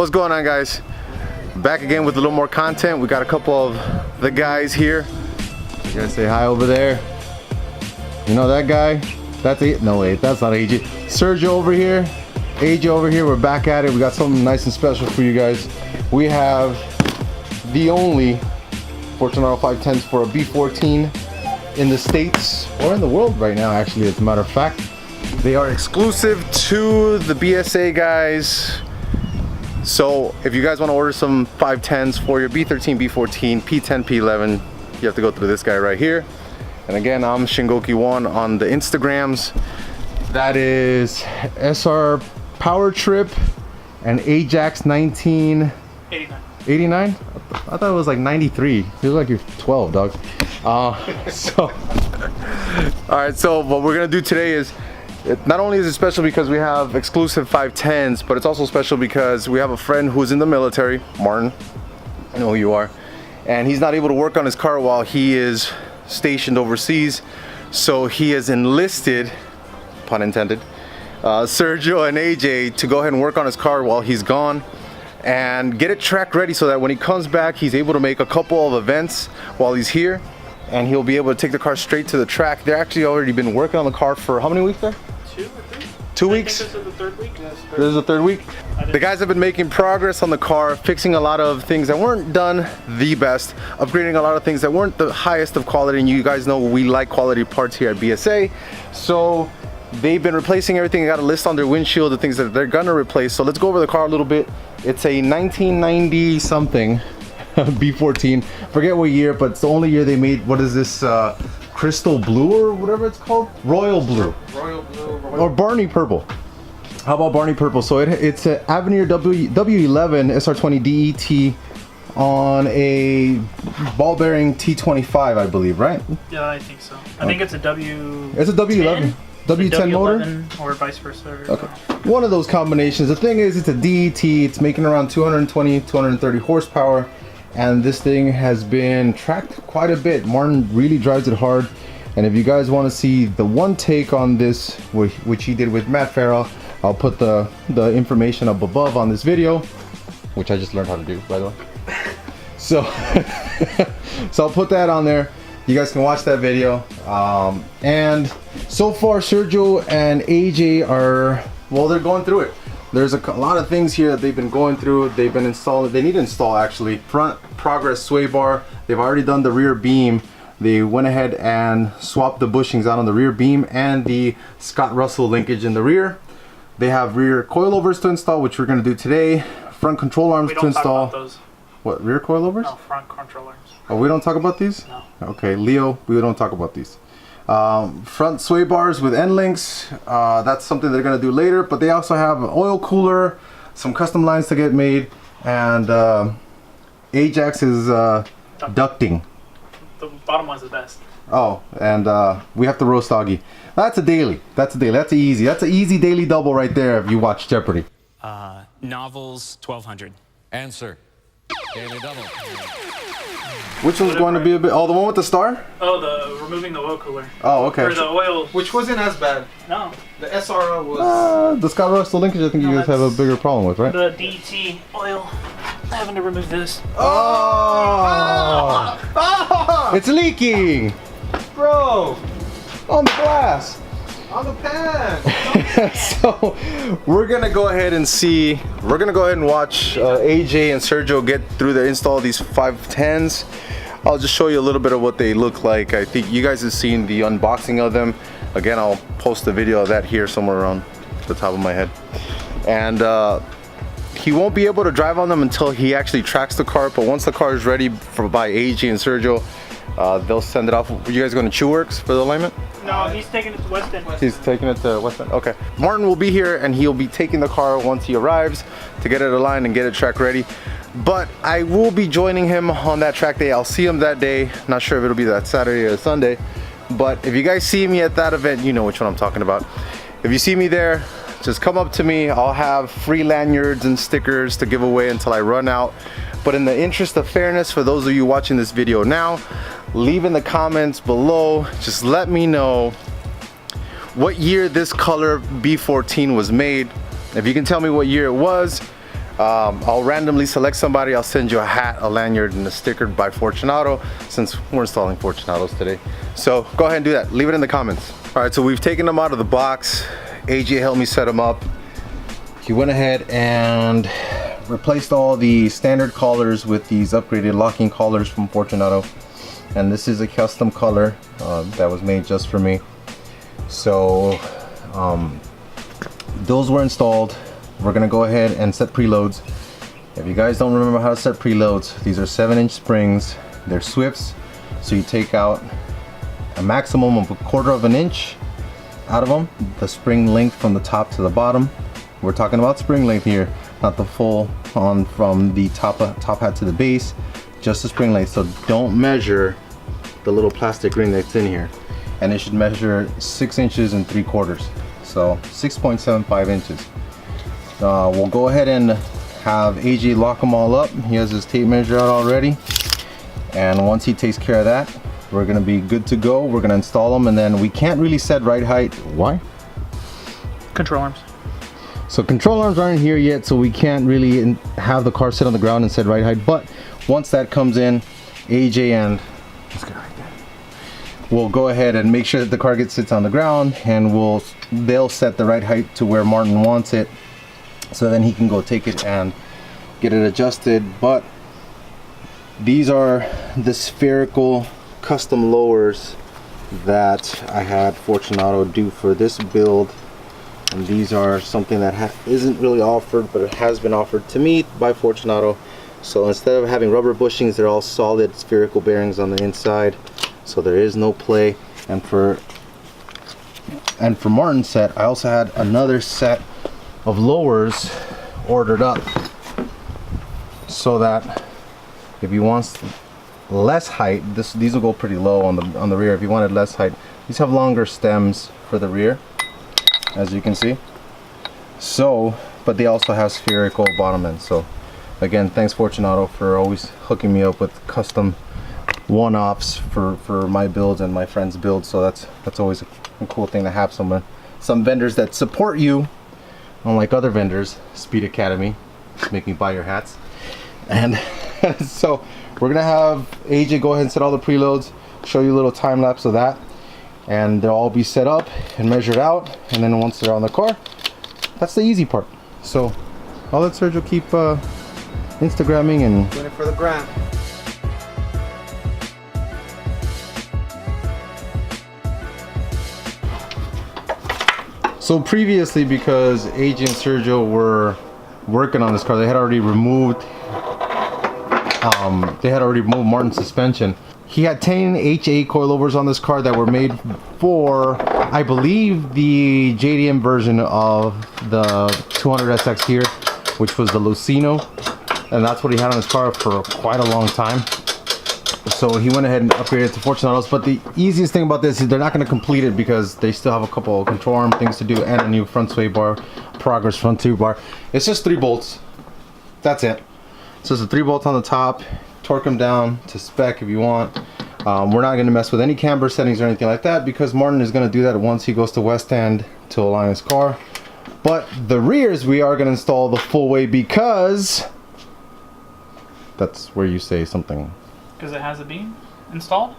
What's going on, guys? Back again with a little more content. We got a couple of the guys here. You guys say hi over there. You know that guy? That's it. No, wait, that's not AJ. Sergio over here, AJ over here. We're back at it. We got something nice and special for you guys. We have the only Fortunato 510s for a B14 in the States or in the world right now, actually, as a matter of fact. They are exclusive to the BSA guys. So if you guys want to order some 510s for your B13, B14, P10, P11, you have to go through this guy right here. And again, I'm Shingoki1 on the Instagrams. That is SR Power Trip and Ajax 1989. I thought it was like 93. Feels like you're 12, dog. All right, so what we're gonna do today is, not only is it special because we have exclusive 510s, but it's also special because we have a friend who's in the military, Martin. I know who you are. And he's not able to work on his car while he is stationed overseas. So he has enlisted, pun intended, Sergio and AJ to go ahead and work on his car while he's gone and get it track ready so that when he comes back, he's able to make a couple of events while he's here. And he'll be able to take the car straight to the track. They're actually already been working on the car for how many weeks there? 2 or 3. 2 weeks? This is the 3rd week. Yes, This is the 3rd week. The guys have been making progress on the car, fixing a lot of things that weren't done the best, upgrading a lot of things that weren't the highest of quality, and you guys know we like quality parts here at BSA. So they've been replacing everything. I got a list on their windshield, the things that they're gonna replace. So let's go over the car a little bit. It's a 1990 something B14. Forget what year, but it's the only year they made, what is this, crystal blue or whatever it's called? Royal blue. Royal blue. Or Barney purple. How about Barney purple? So it's an Avenir W11 SR20DET on a ball bearing T25, I believe, right? Yeah, I think so. I think it's a W. It's a W11. W10 motor? Or vice versa. Okay. One of those combinations. The thing is, it's a DET. It's making around 220, 230 horsepower. And this thing has been tracked quite a bit. Martin really drives it hard. And if you guys want to see the OneTake on this, which he did with Matt Farrell, I'll put the information up above on this video, which I just learned how to do, by the way. So, so I'll put that on there. You guys can watch that video. And so far, Sergio and AJ are, well, they're going through it. There's a lot of things here that they've been going through. They've been installing, they need to install actually. Front progress sway bar. They've already done the rear beam. They went ahead and swapped the bushings out on the rear beam and the Scott Russell linkage in the rear. They have rear coilovers to install, which we're gonna do today. Front control arms to install. Talk about those. What, rear coilovers? No, front control arms. Oh, we don't talk about these? No. Okay, Leo, we don't talk about these. Front sway bars with end links, that's something they're gonna do later, but they also have an oil cooler, some custom lines to get made, and Ajax is ducting. The bottom one's the best. Oh, and we have to roast doggy. That's a daily. That's a daily. That's easy. That's an easy daily double right there if you watch Jeopardy. Novels 1200. Answer. Daily double. Which one's going to be a bit? Oh, the one with the star? Oh, the removing the oil cooler. Oh, okay. Or the oil. Which wasn't as bad. No. The SR was. The Scott Russell linkage, I think you guys have a bigger problem with, right? The DET oil. Having to remove this. Oh! It's leaking! Bro! On the glass! On the pan! So, we're gonna go ahead and see, we're gonna go ahead and watch AJ and Sergio get through the install of these 510s. I'll just show you a little bit of what they look like. I think you guys have seen the unboxing of them. Again, I'll post a video of that here somewhere around the top of my head. And he won't be able to drive on them until he actually tracks the car, but once the car is ready by AJ and Sergio, they'll send it off. Are you guys going to Chew Works for the alignment? No, he's taking it to Weston. He's taking it to Weston. Okay. Martin will be here and he'll be taking the car once he arrives to get it aligned and get it track ready. But I will be joining him on that track day. I'll see him that day. Not sure if it'll be that Saturday or Sunday. But if you guys see me at that event, you know which one I'm talking about. If you see me there, just come up to me. I'll have free lanyards and stickers to give away until I run out. But in the interest of fairness, for those of you watching this video now, leave in the comments below, just let me know what year this color B14 was made. If you can tell me what year it was, I'll randomly select somebody. I'll send you a hat, a lanyard, and a sticker by Fortunato, since we're installing Fortunatos today. So go ahead and do that. Leave it in the comments. All right, so we've taken them out of the box. AJ helped me set them up. He went ahead and replaced all the standard collars with these upgraded locking collars from Fortunato. And this is a custom color that was made just for me. So those were installed. We're gonna go ahead and set preloads. If you guys don't remember how to set preloads, these are 7-inch springs. They're Swifts, so you take out a maximum of 1/4 of an inch out of them, the spring length from the top to the bottom. We're talking about spring length here, not the full on from the top hat to the base, just the spring length. So don't measure the little plastic ring that's in here, and it should measure 6 inches and 3/4, so 6.75 inches. We'll go ahead and have AJ lock them all up. He has his tape measure out already, and once he takes care of that, we're gonna be good to go. We're gonna install them, and then we can't really set ride height. Why? Control arms. So control arms aren't here yet, so we can't really have the car sit on the ground and set ride height. But once that comes in, AJ and let's get right there. We'll go ahead and make sure that the car sits on the ground, and they'll set the ride height to where Martin wants it. So then he can go take it and get it adjusted. But these are the spherical custom lowers that I had Fortunato do for this build, and these are something that isn't really offered, but it has been offered to me by Fortunato. So instead of having rubber bushings, they're all solid spherical bearings on the inside, so there is no play. And for Martin's set, I also had another set of lowers ordered up, so that if he wants less height, these will go pretty low on the rear. If you wanted less height, these have longer stems for the rear, as you can see. So, but they also have spherical bottom ends. So again, thanks Fortunato for always hooking me up with custom one-offs for my builds and my friends' builds. So that's always a cool thing to have some vendors that support you. Unlike other vendors, Speed Academy, make me buy your hats. And so we're gonna have AJ go ahead and set all the preloads, show you a little time lapse of that, and they'll all be set up and measured out. And then once they're on the car, that's the easy part. So I'll let Sergio keep Instagramming and Doing it for the gram. So previously, because AJ and Sergio were working on this car, they had already removed Martin's suspension. He had 10 HA coilovers on this car that were made for, I believe, the JDM version of the 200SX here, which was the Lucino, and that's what he had on his car for quite a long time. So he went ahead and upgraded it to Fortunatos. But the easiest thing about this is they're not going to complete it because they still have a couple of control arm things to do and a new front sway bar, progress front tube bar. It's just 3 bolts. That's it. So it's a 3 bolts on the top. Torque them down to spec if you want. We're not going to mess with any camber settings or anything like that, because Martin is going to do that once he goes to West End to align his car. But the rears we are going to install the full way, because that's where you say something. Because it has a beam installed?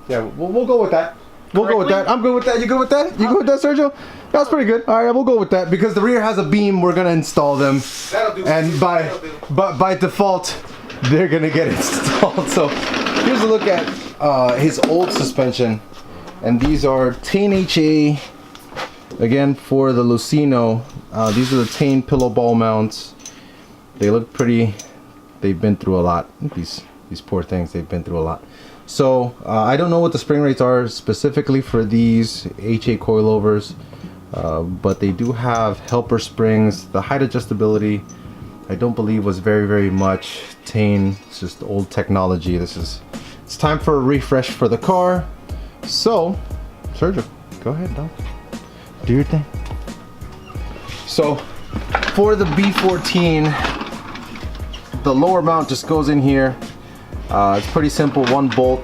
Yeah, we'll go with that. We'll go with that. I'm good with that. You good with that? You good with that, Sergio? That's pretty good. All right, we'll go with that, because the rear has a beam. We're gonna install them, and by default, they're gonna get installed. So here's a look at his old suspension, and these are Tane HA again for the Lucino. These are the Tane pillow ball mounts. They look pretty. They've been through a lot. These poor things, they've been through a lot. So I don't know what the spring rates are specifically for these HA coilovers, but they do have helper springs. The height adjustability, I don't believe, was very much Tane. It's just old technology. It's time for a refresh for the car. So Sergio, go ahead, dog. Do your thing. So for the B14, the lower mount just goes in here. It's pretty simple. 1 bolt,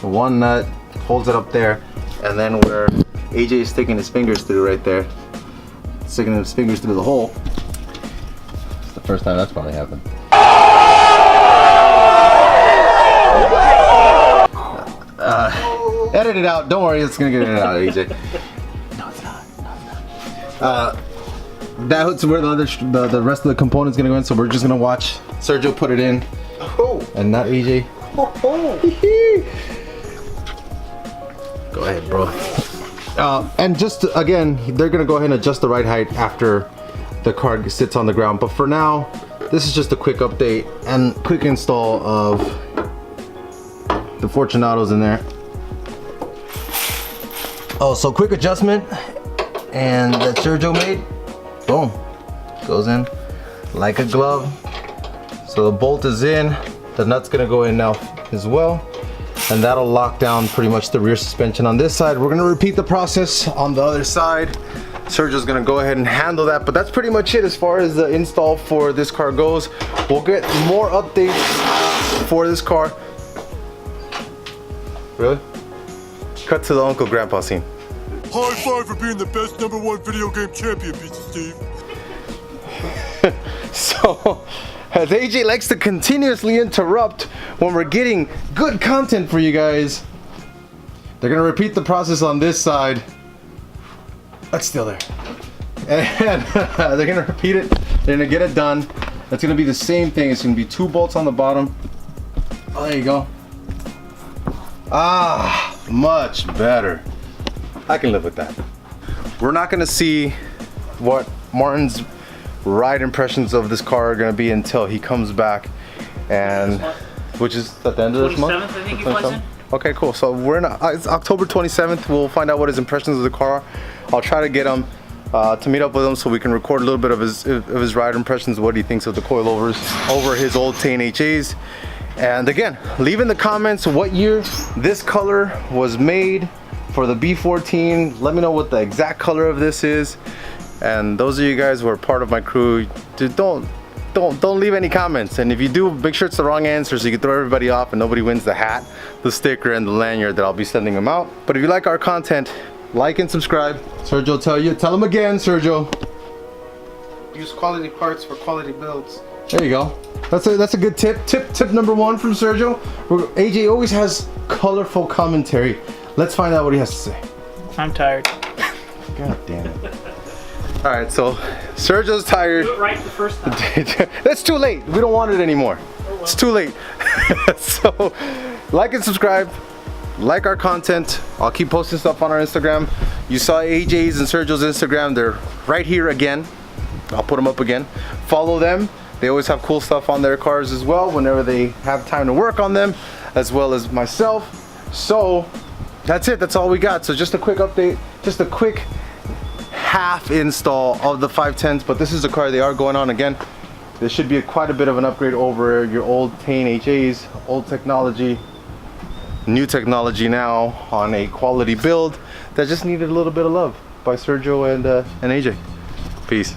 1 nut, holds it up there, and then where AJ is sticking his fingers through right there, sticking his fingers through the hole, first time that's probably happened. Edit it out. Don't worry, it's gonna get edited out, AJ. No, it's not. That's where the rest of the components gonna go in. So we're just gonna watch Sergio put it in, and not AJ. Go ahead, bro. And just again, they're gonna go ahead and adjust the ride height after the car sits on the ground. But for now, this is just a quick update and quick install of the Fortunados in there. Oh, so quick adjustment, and that Sergio made, boom, goes in like a glove. So the bolt is in, the nut's gonna go in now as well, and that'll lock down pretty much the rear suspension on this side. We're gonna repeat the process on the other side. Sergio's gonna go ahead and handle that, but that's pretty much it as far as the install for this car goes. We'll get more updates for this car. Really? Cut to the Uncle Grandpa scene. High five for being the best #1 video game champion, Pizza Steve. So, as AJ likes to continuously interrupt when we're getting good content for you guys, they're gonna repeat the process on this side. That's still there. And they're gonna repeat it. They're gonna get it done. It's gonna be the same thing. It's gonna be 2 bolts on the bottom. Oh, there you go. Ah, much better. I can live with that. We're not gonna see what Martin's ride impressions of this car are gonna be until he comes back, and which is at the end of this month. 27th, I think he flies in. Okay, cool. So we're in it's October 27th. We'll find out what his impressions of the car are. I'll try to get him to meet up with him so we can record a little bit of his ride impressions, what he thinks of the coilovers over his old Tane HAs. And again, leave in the comments what year this color was made for the B14. Let me know what the exact color of this is. And those of you guys who are part of my crew, don't leave any comments. And if you do, make sure it's the wrong answer so you can throw everybody off and nobody wins the hat, the sticker, and the lanyard that I'll be sending them out. But if you like our content, like and subscribe. Sergio, tell him again, Sergio. Use quality parts for quality builds. There you go. That's a good tip. Tip #1 from Sergio. AJ always has colorful commentary. Let's find out what he has to say. I'm tired. God damn it. All right, so Sergio's tired. Do it right the first time. That's too late. We don't want it anymore. It's too late. So, like and subscribe. Like our content. I'll keep posting stuff on our Instagram. You saw AJ's and Sergio's Instagram. They're right here again. I'll put them up again. Follow them. They always have cool stuff on their cars as well whenever they have time to work on them, as well as myself. So that's it. That's all we got. So just a quick update. Just a quick half install of the 510s, but this is the car they are going on again. There should be quite a bit of an upgrade over your old Tane HAs, old technology, new technology now on a quality build that just needed a little bit of love by Sergio and AJ. Peace.